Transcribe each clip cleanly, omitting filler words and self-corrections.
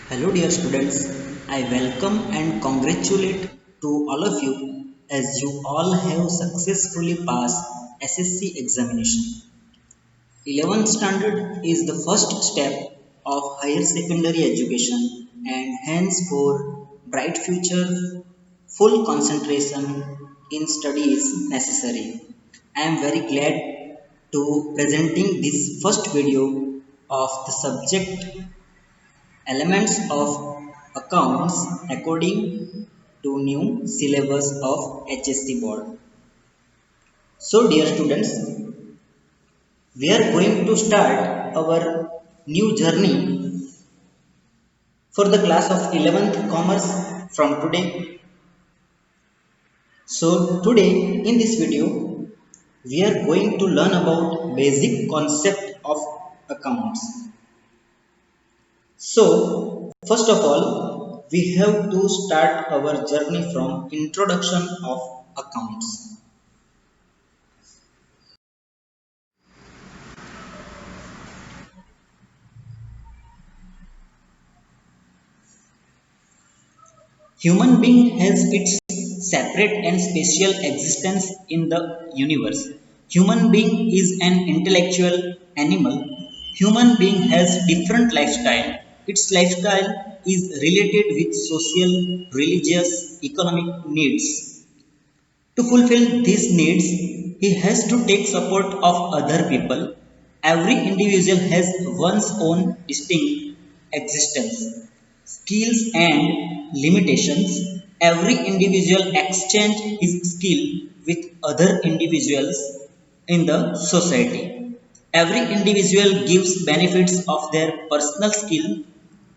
Hello, dear students. I welcome and congratulate to all of you as you all have successfully passed SSC examination. 11th standard is the first step of higher secondary education and hence for bright future, full concentration in study is necessary. I am very glad to presenting this first video of the subject elements of accounts according to new syllabus of HSC board. So dear students, we are going to start our new journey for the class of 11th commerce from today. So today in this video, we are going to learn about basic concept of accounts. So first of all, we have to start our journey from introduction of accounts. Human being has its separate and special existence in the universe. Human being is an intellectual animal. Human being has different lifestyle. Its lifestyle is related with social, religious, economic needs. To fulfill these needs, he has to take support of other people. Every individual has one's own distinct existence, skills and limitations. Every individual exchange his skill with other individuals in the society. Every individual gives benefits of their personal skill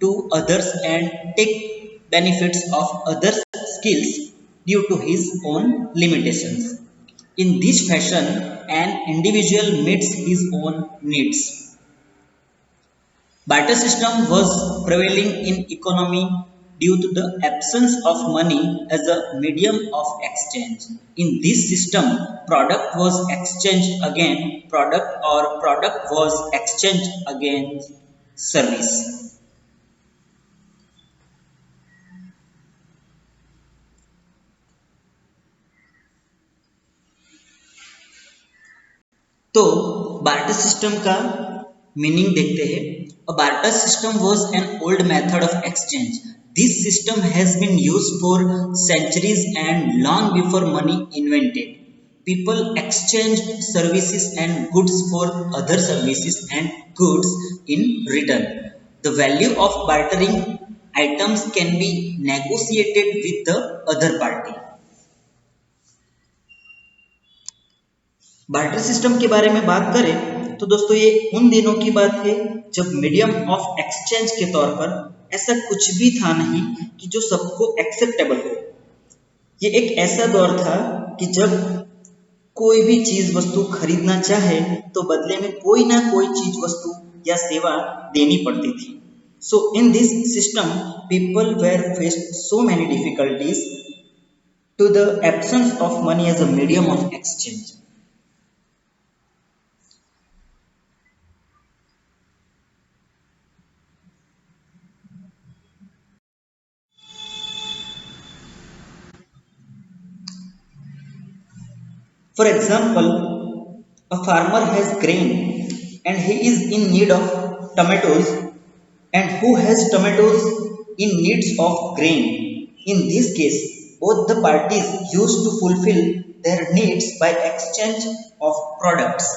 to others and take benefits of others' skills due to his own limitations. In this fashion, an individual meets his own needs. Barter system was prevailing in economy due to the absence of money as a medium of exchange. In this system, product was exchanged against product or product was exchanged against service. तो barter system का meaning देखते हैं. A barter system was an old method of exchange. This system has been used for centuries and long before money invented. People exchanged services and goods for other services and goods in return. The value of bartering items can be negotiated with the other party. Barter system के बारे में बात करें तो दोस्तों ये उन दिनों की बात है जब मीडियम ऑफ एक्सचेंज के तौर पर ऐसा कुछ भी था नहीं कि जो सबको एक्सेप्टेबल हो. ये एक ऐसा दौर था कि जब कोई भी चीज वस्तु खरीदना चाहे तो बदले में कोई ना कोई चीज वस्तु या सेवा देनी पड़ती थी. So in this system people were faced so many difficulties to the absence of money as a medium of exchange. For example, a farmer has grain and he is in need of tomatoes, and who has tomatoes in needs of grain. In this case, both the parties used to fulfill their needs by exchange of products.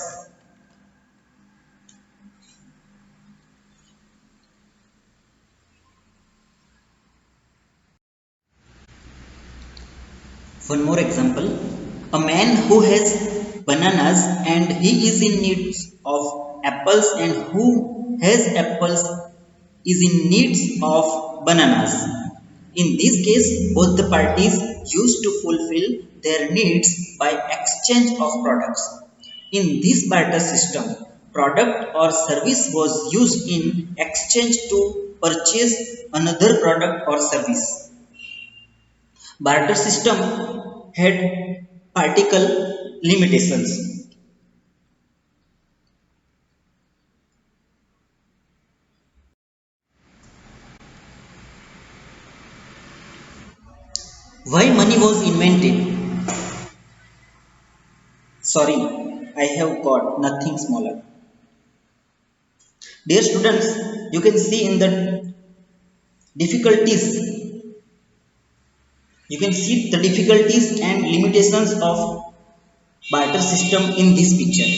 One more example, a man who has bananas and he is in need of apples, and who has apples is in needs of bananas. In this case, both the parties used to fulfill their needs by exchange of products. In this barter system, product or service was used in exchange to purchase another product or service. Barter system had particle limitations. Why money was invented? Sorry, I have got nothing smaller. Dear students, you can see in the difficulties, you can see the difficulties and limitations of barter system in this picture.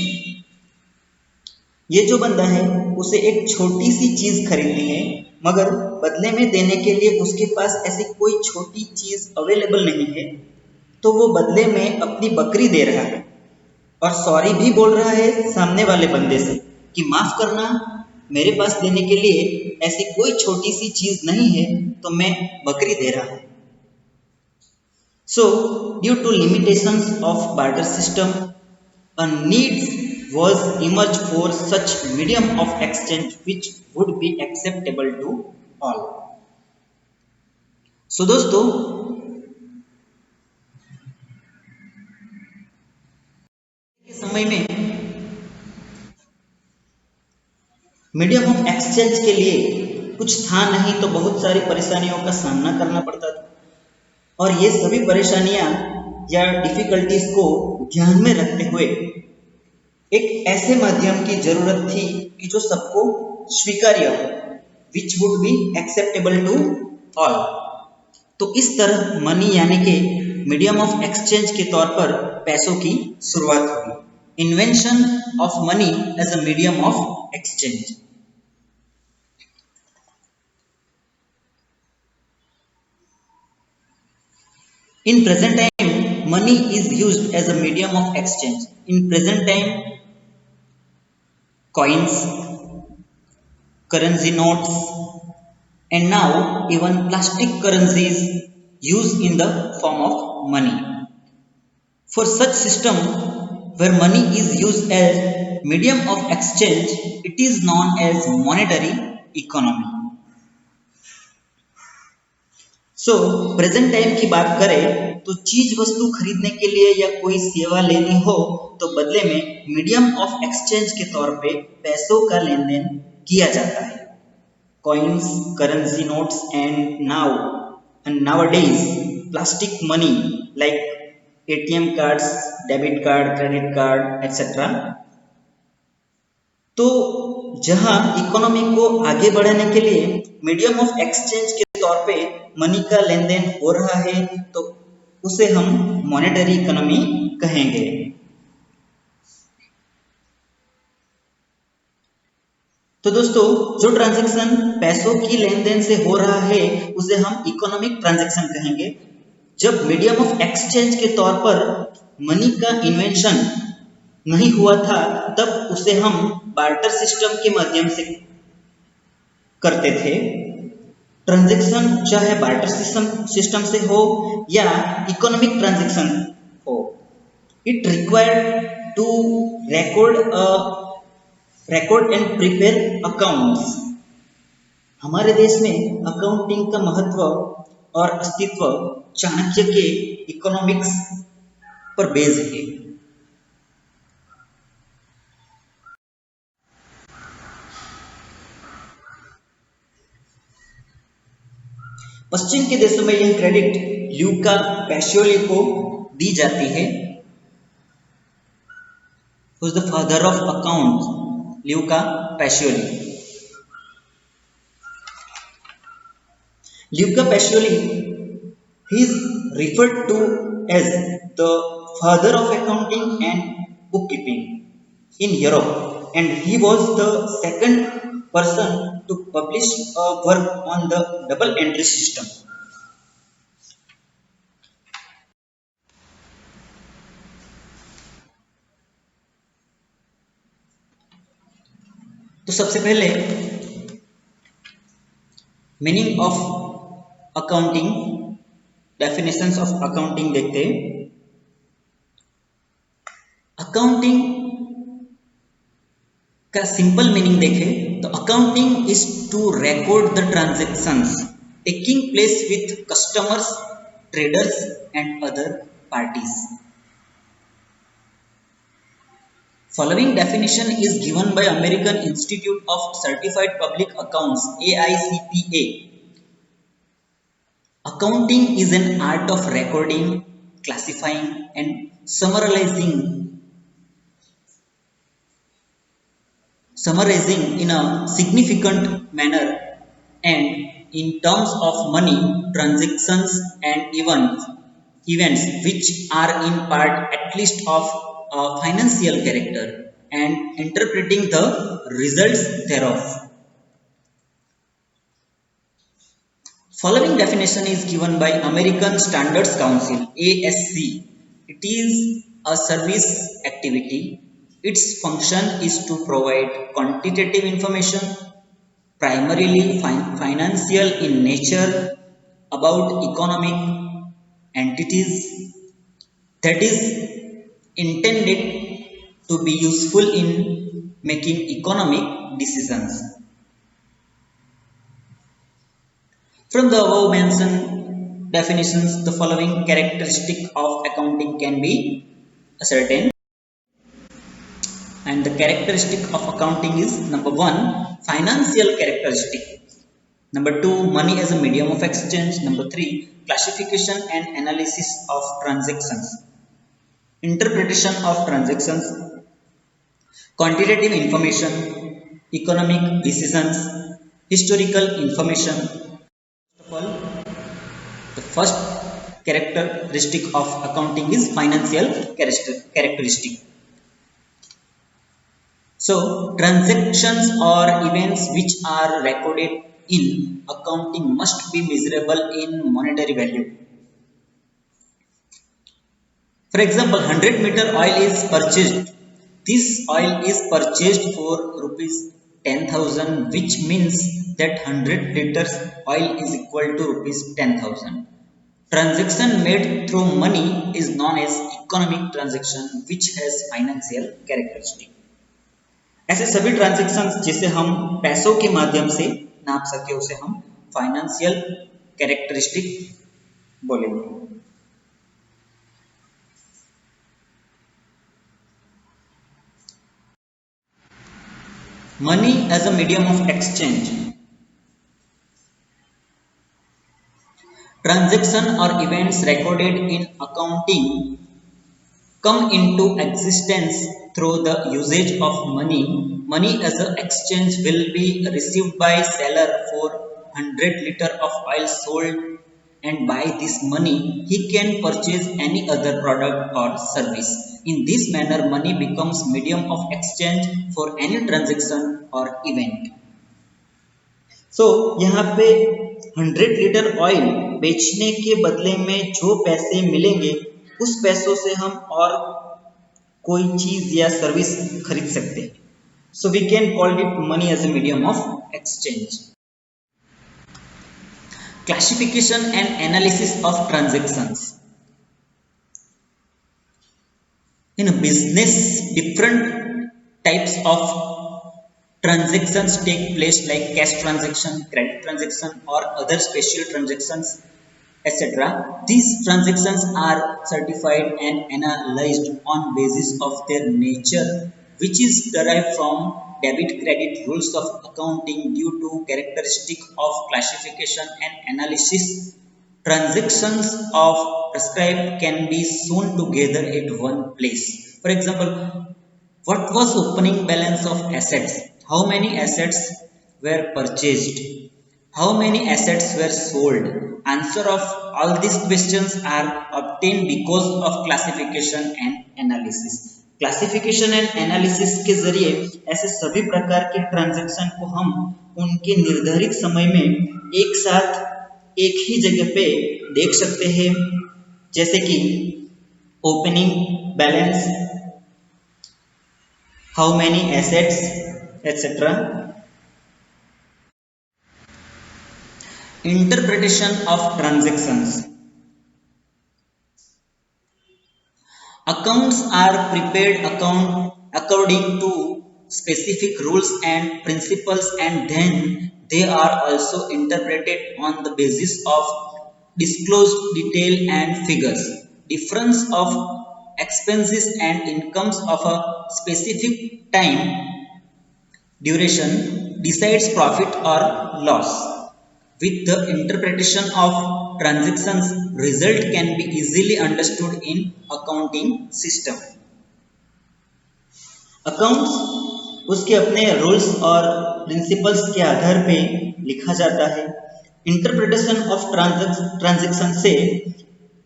ये जो बंदा है उसे एक छोटी सी चीज खरीदनी है, मगर बदले में देने के लिए उसके पास ऐसी कोई छोटी चीज अवेलेबल नहीं है, तो वो बदले में अपनी बकरी दे रहा है और सॉरी भी बोल रहा है सामने वाले बंदे से कि माफ करना, मेरे पास देने के लिए ऐसी कोई छोटी सी चीज नहीं है, तो मैं बकरी दे रहा हूं। So, due to limitations of barter system, a need was emerged for such medium of exchange which would be acceptable to all. So दोस्तों, के समय में मीडियम ऑफ एक्सचेंज के लिए कुछ था नहीं, तो बहुत सारी परेशानियों का सामना करना पड़ता था और ये सभी परेशानियां या डिफिकल्टीज को ध्यान में रखते हुए एक ऐसे माध्यम की जरूरत थी कि जो सबको स्वीकार्य हो, which would be acceptable to all. तो इस तरह मनी यानी कि मीडियम ऑफ एक्सचेंज के तौर पर पैसों की शुरुआत हुई। Invention of money as a medium of exchange. In present time, money is used as a medium of exchange. In present time, coins, currency notes, and now even plastic currencies used in the form of money. For such system where money is used as medium of exchange, it is known as monetary economy. Present time की बात करें तो चीज वस्तु खरीदने के लिए या कोई सेवा लेनी हो तो बदले में मीडियम ऑफ एक्सचेंज के तौर पे पैसों का लेन देन किया जाता है। Coins, currency notes and nowadays plastic money like ATM cards, debit card, credit card etcetera. तो जहां इकोनॉमी को आगे बढ़ाने के लिए मीडियम ऑफ एक्सचेंज के तौर पे मनी का लेन देन हो रहा है, तो उसे हम मॉनेटरी इकोनॉमी कहेंगे। तो दोस्तों, जो ट्रांजैक्शन पैसों की लेन देन से हो रहा है उसे हम इकोनॉमिक ट्रांजैक्शन कहेंगे। जब मीडियम ऑफ एक्सचेंज के तौर पर मनी का इन्वेंशन नहीं हुआ था, तब उसे हम बार्टर सिस्टम के माध्यम से करते थे। ट्रांजैक्शन चाहे बार्टर सिस्टम से हो या इकोनॉमिक ट्रांजैक्शन हो, it required to record and prepare accounts. हमारे देश में अकाउंटिंग का महत्व और अस्तित्व चाणक्य के इकोनॉमिक्स पर बेस्ड है। पश्चिम के देशों में यह क्रेडिट ल्यूका पैसियोली को दी जाती है। Who is the father of accounts? Luca Pacioli. Luca Pacioli, he is referred to as the father of accounting and bookkeeping in Europe, and he was the second person to publish a work on the double entry system. तो सबसे पहले meaning of accounting, definitions of accounting देखते हैं। Accounting का simple meaning देखें तो accounting is to record the transactions taking place with customers, traders and other parties. Following definition is given by American Institute of Certified Public Accounts (AICPA). Accounting is an art of recording, classifying, and summarizing in a significant manner and in terms of money, transactions, and events which are in part at least of a financial character and interpreting the results thereof. Following definition is given by American Standards Council ASC. It is a service activity. Its function is to provide quantitative information, primarily financial in nature, about economic entities that is intended to be useful in making economic decisions. From the above mentioned definitions, the following characteristic of accounting can be ascertained. And the characteristic of accounting is number one, financial characteristic. Number two, money as a medium of exchange. Number three, classification and analysis of transactions. Interpretation of transactions, quantitative information, economic decisions, historical information. First of all, the first characteristic of accounting is financial characteristic. So, transactions or events which are recorded in accounting must be measurable in monetary value. For example, 100-meter oil is purchased. This oil is purchased for rupees 10,000, which means that 100 liters oil is equal to rupees 10,000. Transaction made through money is known as economic transaction, which has financial characteristic. ऐसे सभी transactions जिसे हम पैसों के माध्यम से नाप सके उसे हम फाइनेंशियल कैरेक्टरिस्टिक बोलेंगे. Money as a medium of exchange. Transaction or events recorded in accounting come into existence through the usage of money. Money as an exchange will be received by seller for 100 liter of oil sold, and by this money he can purchase any other product or service. In this manner, money becomes medium of exchange for any transaction or event. So, यहाँ पे 100 litre oil बेचने के बदले में जो पैसे मिलेंगे उस पैसों से हम और कोई चीज या सर्विस खरीद सकते हैं. So we can call it money as a medium of exchange. Classification and analysis of transactions. In a business, different types of transactions take place like cash transaction, credit transaction, or other special transactions, etc. These transactions are certified and analyzed on basis of their nature, which is derived from debit credit rules of accounting due to characteristic of classification and analysis. Transactions of prescribed can be shown together at one place. For example, what was opening balance of assets? How many assets were purchased? How many assets were sold? Answer of all these questions are obtained because of classification and analysis. Classification and analysis के जरिए ऐसे सभी प्रकार के transaction को हम उनके निर्धारित समय में एक साथ एक ही जगह पे देख सकते हैं, जैसे कि opening balance, how many assets, etc. Interpretation of transactions. Accounts are prepared according to specific rules and principles, and then they are also interpreted on the basis of disclosed detail and figures. Difference of expenses and incomes of a specific time duration decides profit or loss. With the interpretation of transactions result can be easily understood in accounting system. Accounts उसके अपने rules और principles के आधार पे लिखा जाता है। Interpretation of transaction से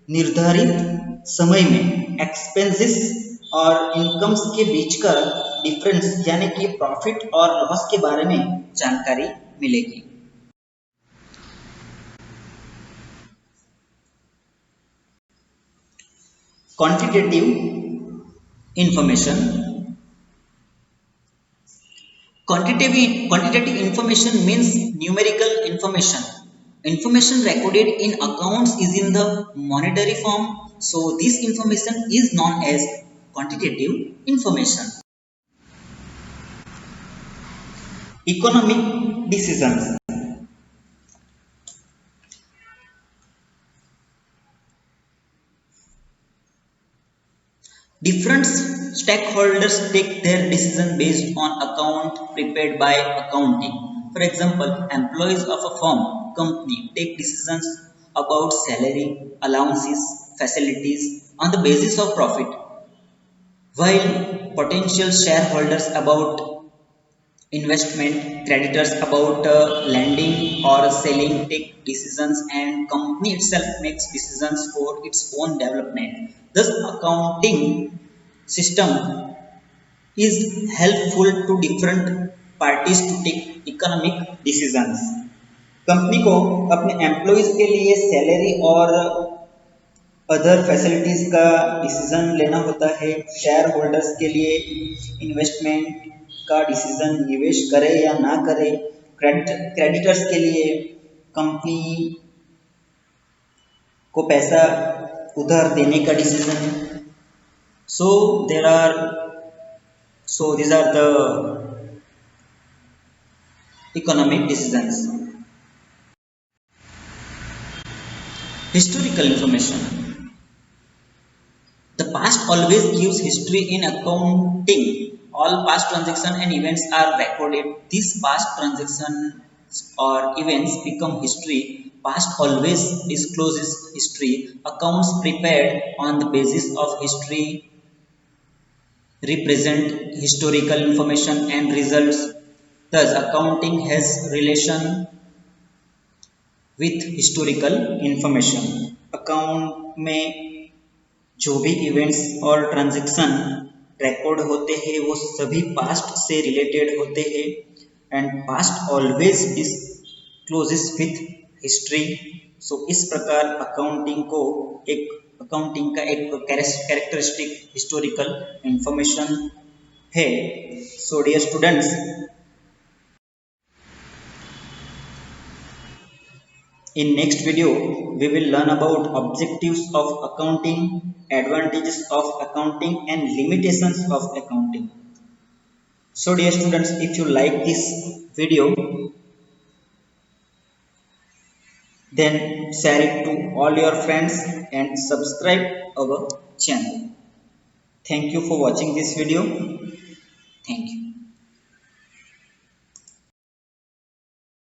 निर्धारित समय में एक्सपेंसेस और इनकम्स के बीच का डिफरेंस यानी कि प्रॉफिट और लॉस के बारे में जानकारी मिलेगी। Quantitative information. Quantitative information means numerical information. Information recorded in accounts is in the monetary form, so this information is known as quantitative information. Economic decisions. Different stakeholders take their decision based on account prepared by accounting. For example, employees of a firm, company take decisions about salary, allowances, facilities on the basis of profit, while potential shareholders about investment, creditors about lending or selling take decisions, and company itself makes decisions for its own development. Thus, accounting system is helpful to different parties to take economic decisions. Company को अपने employees के लिए salary और other facilities का decision लेना होता है। Share holders के लिए इन्वेस्टमेंट का डिसीजन, निवेश करे या ना करे। क्रेडिटर्स के लिए कंपनी को पैसा उधार देने का decision. So these are the economic decisions. Historical information. The past always gives history in accounting. All past transactions and events are recorded. These past transactions or events become history. Past always discloses history. Accounts prepared on the basis of history represent historical information and results. Thus, accounting has relation with historical information. Account में जो भी events और transaction record होते हैं वो सभी past से related होते हैं and past always discloses with history. So इस प्रकार अकाउंटिंग का एक कैरेक्टरिस्टिक हिस्टोरिकल इंफॉर्मेशन है। So dear students, in next video we will learn about objectives of accounting, advantages of accounting and limitations of accounting. So dear students, if you like this video then share it to all your friends and subscribe our channel. Thank you for watching this video. Thank you.